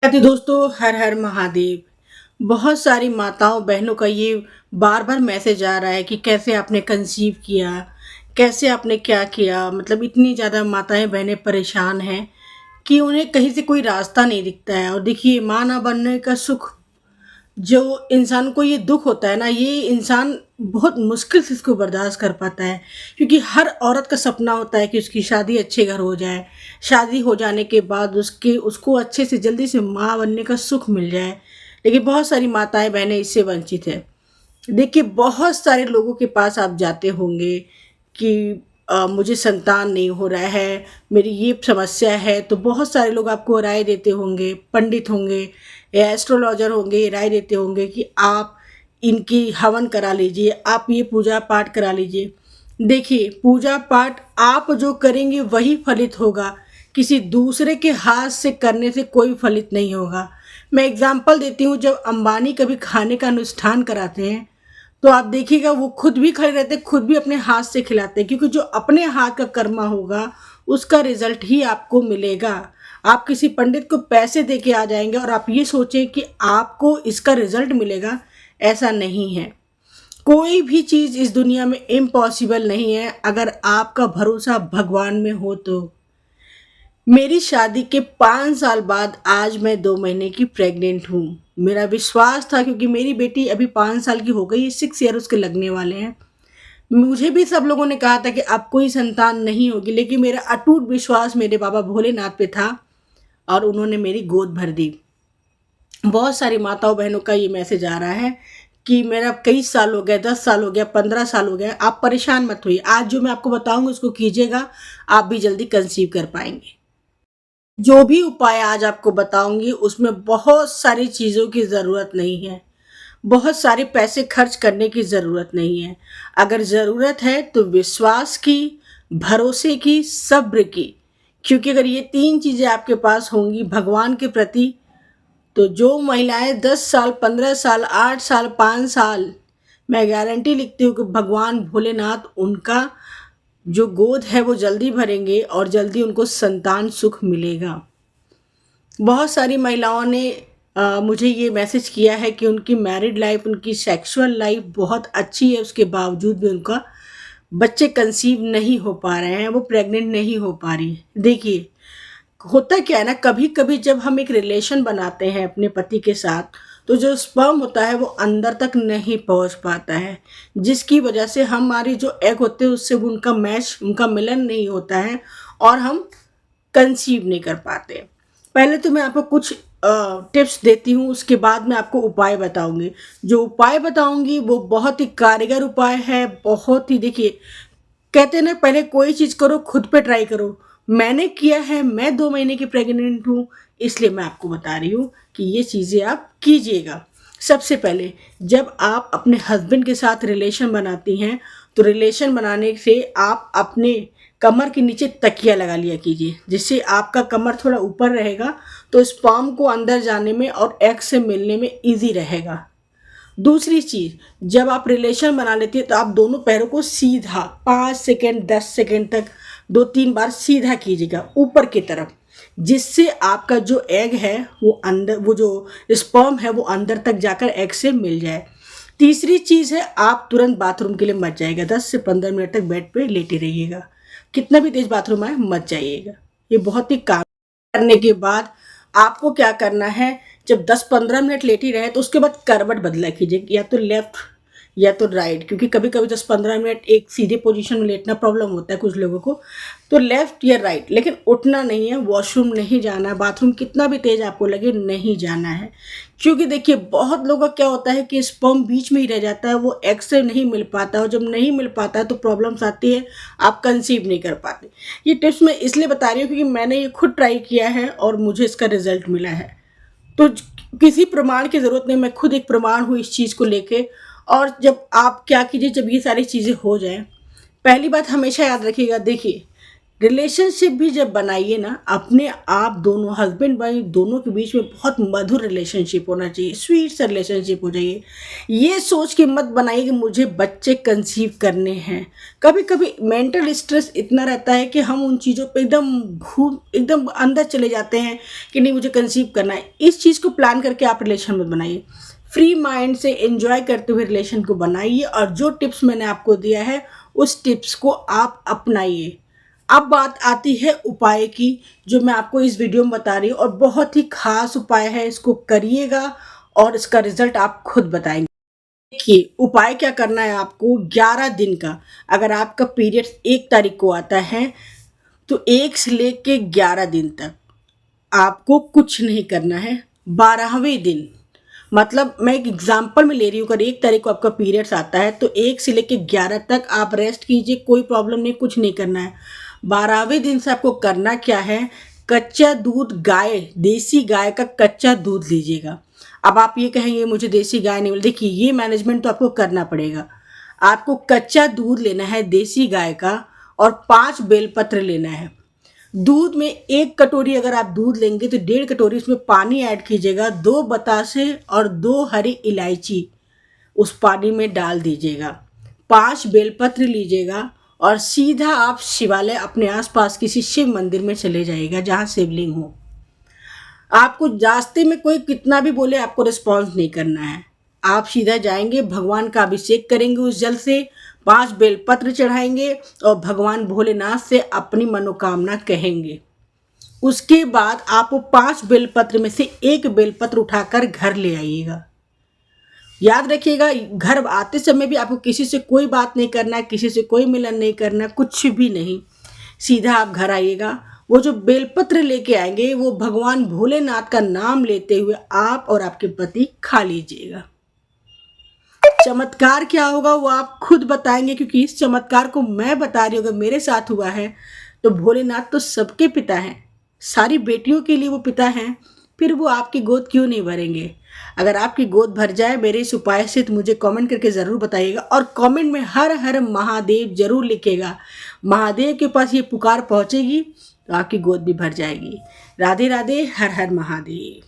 कहते दोस्तों, हर हर महादेव। बहुत सारी माताओं बहनों का ये बार बार मैसेज आ रहा है कि कैसे आपने कंसीव किया, कैसे आपने क्या किया। मतलब इतनी ज़्यादा माताएं बहनें परेशान हैं कि उन्हें कहीं से कोई रास्ता नहीं दिखता है। और देखिए, माँ ना बनने का सुख जो इंसान को ये दुख होता है ना, ये इंसान बहुत मुश्किल से इसको बर्दाश्त कर पाता है। क्योंकि हर औरत का सपना होता है कि उसकी शादी अच्छे घर हो जाए, शादी हो जाने के बाद उसके उसको अच्छे से जल्दी से माँ बनने का सुख मिल जाए। लेकिन बहुत सारी माताएं बहनें इससे वंचित है। देखिए, बहुत सारे लोगों के पास आप जाते होंगे कि मुझे संतान नहीं हो रहा है, मेरी ये समस्या है। तो बहुत सारे लोग आपको राय देते होंगे, पंडित होंगे या एस्ट्रोलॉजर होंगे, ये राय देते होंगे कि आप इनकी हवन करा लीजिए, आप ये पूजा पाठ करा लीजिए। देखिए, पूजा पाठ आप जो करेंगे वही फलित होगा, किसी दूसरे के हाथ से करने से कोई फलित नहीं होगा। मैं एग्जाम्पल देती हूँ, जब अंबानी कभी खाने का अनुष्ठान कराते हैं तो आप देखिएगा वो खुद भी खड़े रहते, खुद भी अपने हाथ से खिलाते हैं। क्योंकि जो अपने हाथ का कर्मा होगा उसका रिजल्ट ही आपको मिलेगा। आप किसी पंडित को पैसे दे के आ जाएंगे और आप ये सोचें कि आपको इसका रिजल्ट मिलेगा, ऐसा नहीं है। कोई भी चीज़ इस दुनिया में इम्पॉसिबल नहीं है अगर आपका भरोसा भगवान में हो तो। मेरी शादी के 5 साल बाद आज मैं 2 महीने की प्रेग्नेंट हूँ। मेरा विश्वास था, क्योंकि मेरी बेटी अभी 5 साल की हो गई, 6 ईयर उसके लगने वाले हैं। मुझे भी सब लोगों ने कहा था कि अब कोई संतान नहीं होगी, लेकिन मेरा अटूट विश्वास मेरे बाबा भोलेनाथ पे था और उन्होंने मेरी गोद भर दी। बहुत सारी माताओं बहनों का ये मैसेज आ रहा है कि मेरा कई साल हो गया, 10 साल हो गया, 15 साल हो गया। आप परेशान मत होइए, आज जो मैं आपको बताऊंगी उसको कीजिएगा, आप भी जल्दी कंसीव कर पाएंगे। जो भी उपाय आज आपको बताऊंगी उसमें बहुत सारी चीज़ों की ज़रूरत नहीं है, बहुत सारे पैसे खर्च करने की ज़रूरत नहीं है। अगर ज़रूरत है तो विश्वास की, भरोसे की, सब्र की। क्योंकि अगर ये 3 चीज़ें आपके पास होंगी भगवान के प्रति, तो जो महिलाएं 10 साल, 15 साल, 8 साल, 5 साल, मैं गारंटी लिखती हूँ कि भगवान भोलेनाथ उनका जो गोद है वो जल्दी भरेंगे और जल्दी उनको संतान सुख मिलेगा। बहुत सारी महिलाओं ने मुझे ये मैसेज किया है कि उनकी मैरिड लाइफ, उनकी सेक्सुअल लाइफ बहुत अच्छी है, उसके बावजूद भी उनका बच्चे कंसीव नहीं हो पा रहे हैं, वो प्रेग्नेंट नहीं हो पा रही है। देखिए, होता क्या है ना, कभी कभी जब हम एक रिलेशन बनाते हैं अपने पति के साथ, तो जो स्पर्म होता है वो अंदर तक नहीं पहुंच पाता है, जिसकी वजह से हमारी जो एग होते हैं उससे उनका मैच, उनका मिलन नहीं होता है और हम कंसीव नहीं कर पाते। पहले तो मैं आपको कुछ टिप्स देती हूँ, उसके बाद मैं आपको उपाय बताऊंगी। जो उपाय बताऊंगी वो बहुत ही कारगर उपाय है, बहुत ही। देखिए, कहते हैं ना, पहले कोई चीज़ करो खुद पे ट्राई करो। मैंने किया है, मैं 2 महीने की प्रेग्नेंट हूँ, इसलिए मैं आपको बता रही हूँ कि ये चीज़ें आप कीजिएगा। सबसे पहले, जब आप अपने हस्बैंड के साथ रिलेशन बनाती हैं तो रिलेशन बनाने से आप अपने कमर के नीचे तकिया लगा लिया कीजिए, जिससे आपका कमर थोड़ा ऊपर रहेगा, तो स्पर्म को अंदर जाने में और एग से मिलने में इजी रहेगा। दूसरी चीज़, जब आप रिलेशन बना लेती है तो आप दोनों पैरों को सीधा 5 सेकेंड 10 सेकेंड तक 2-3 बार सीधा कीजिएगा ऊपर की तरफ, जिससे आपका जो एग है वो अंदर, वो जो स्पर्म है वो अंदर तक जाकर एग से मिल जाए। तीसरी चीज़ है, आप तुरंत बाथरूम के लिए मत जाइएगा, 10 से 15 मिनट तक बेड पे लेटे रहिएगा। कितना भी तेज बाथरूम आए मत जाइएगा। ये बहुत ही काम करने के बाद आपको क्या करना है, जब 10-15 मिनट लेटी रहे तो उसके बाद करवट बदला कीजिए, या तो लेफ्ट या तो राइट। क्योंकि कभी कभी 10-15 मिनट एक सीधे पोजीशन में लेटना प्रॉब्लम होता है कुछ लोगों को, तो लेफ्ट या राइट। लेकिन उठना नहीं है, वॉशरूम नहीं जाना है, बाथरूम कितना भी तेज आपको लगे नहीं जाना है। क्योंकि देखिए, बहुत लोगों का क्या होता है कि स्पर्म बीच में ही रह जाता है, वो एग से नहीं मिल पाता, और जब नहीं मिल पाता है तो प्रॉब्लम्स आती है, आप कंसीव नहीं कर पाते। ये टिप्स मैं इसलिए बता रही हूँ क्योंकि मैंने ये खुद ट्राई किया है और मुझे इसका रिजल्ट मिला है। तो किसी प्रमाण की ज़रूरत नहीं, मैं खुद एक प्रमाण हूँ इस चीज़ को लेके। और जब आप क्या कीजिए, जब ये सारी चीज़ें हो जाएं, पहली बात हमेशा याद रखिएगा। देखिए, रिलेशनशिप भी जब बनाइए ना, अपने आप दोनों हस्बैंड वाइफ दोनों के बीच में बहुत मधुर रिलेशनशिप होना चाहिए, स्वीट सा रिलेशनशिप हो जाइए। ये सोच के मत बनाइए कि मुझे बच्चे कंसीव करने हैं। कभी कभी मेंटल स्ट्रेस इतना रहता है कि हम उन चीज़ों पे एकदम अंदर चले जाते हैं कि नहीं मुझे कंसीव करना है। इस चीज़ को प्लान करके आप रिलेशन मत बनाइए। फ्री माइंड से एंजॉय करते हुए रिलेशन को बनाइए, और जो टिप्स मैंने आपको दिया है उस टिप्स को आप अपनाइए। अब बात आती है उपाय की, जो मैं आपको इस वीडियो में बता रही हूँ, और बहुत ही खास उपाय है। इसको करिएगा और इसका रिजल्ट आप खुद बताएंगे। देखिए, उपाय क्या करना है आपको, 11 दिन का। अगर आपका पीरियड्स 1 तारीख को आता है तो 1 से लेके 11 दिन तक आपको कुछ नहीं करना है। 12वें दिन, मतलब मैं एक एग्जांपल में ले रही हूँ, अगर 1 तारीख को आपका पीरियड्स आता है तो 1 से लेके 11 तक आप रेस्ट कीजिए, कोई प्रॉब्लम नहीं, कुछ नहीं करना है। 12वें दिन से आपको करना क्या है, कच्चा दूध, गाय, देसी गाय का कच्चा दूध लीजिएगा। अब आप ये कहेंगे मुझे देसी गाय नहीं मिल, देखिए ये मैनेजमेंट तो आपको करना पड़ेगा। आपको कच्चा दूध लेना है देसी गाय का, और 5 बेलपत्र लेना है। दूध में 1 कटोरी अगर आप दूध लेंगे तो 1.5 कटोरी उसमें पानी ऐड कीजिएगा, 2 बतासे और 2 हरी इलायची उस पानी में डाल दीजिएगा। 5 बेलपत्र लीजिएगा और सीधा आप शिवालय, अपने आसपास किसी शिव मंदिर में चले जाइएगा जहाँ शिवलिंग हो। आपको रास्ते में कोई कितना भी बोले, आपको रिस्पॉन्स नहीं करना है। आप सीधा जाएंगे, भगवान का अभिषेक करेंगे उस जल से, 5 बेलपत्र चढ़ाएंगे और भगवान भोलेनाथ से अपनी मनोकामना कहेंगे। उसके बाद आप वो 5 बेलपत्र में से 1 बेलपत्र उठाकर घर ले आइएगा। याद रखिएगा, घर आते समय भी आपको किसी से कोई बात नहीं करना है, किसी से कोई मिलन नहीं करना है, कुछ भी नहीं। सीधा आप घर आइएगा, वो जो बेलपत्र लेके आएंगे वो भगवान भोलेनाथ का नाम लेते हुए आप और आपके पति खा लीजिएगा। चमत्कार क्या होगा वो आप खुद बताएंगे, क्योंकि इस चमत्कार को मैं बता रही हूँ। अगर मेरे साथ हुआ है तो भोलेनाथ तो सबके पिता हैं, सारी बेटियों के लिए वो पिता हैं, फिर वो आपकी गोद क्यों नहीं भरेंगे। अगर आपकी गोद भर जाए मेरे इस उपाय से तो मुझे कमेंट करके ज़रूर बताइएगा, और कमेंट में हर हर महादेव जरूर लिखेगा। महादेव के पास ये पुकार पहुँचेगी तो आपकी गोद भी भर जाएगी। राधे राधे, हर हर महादेव।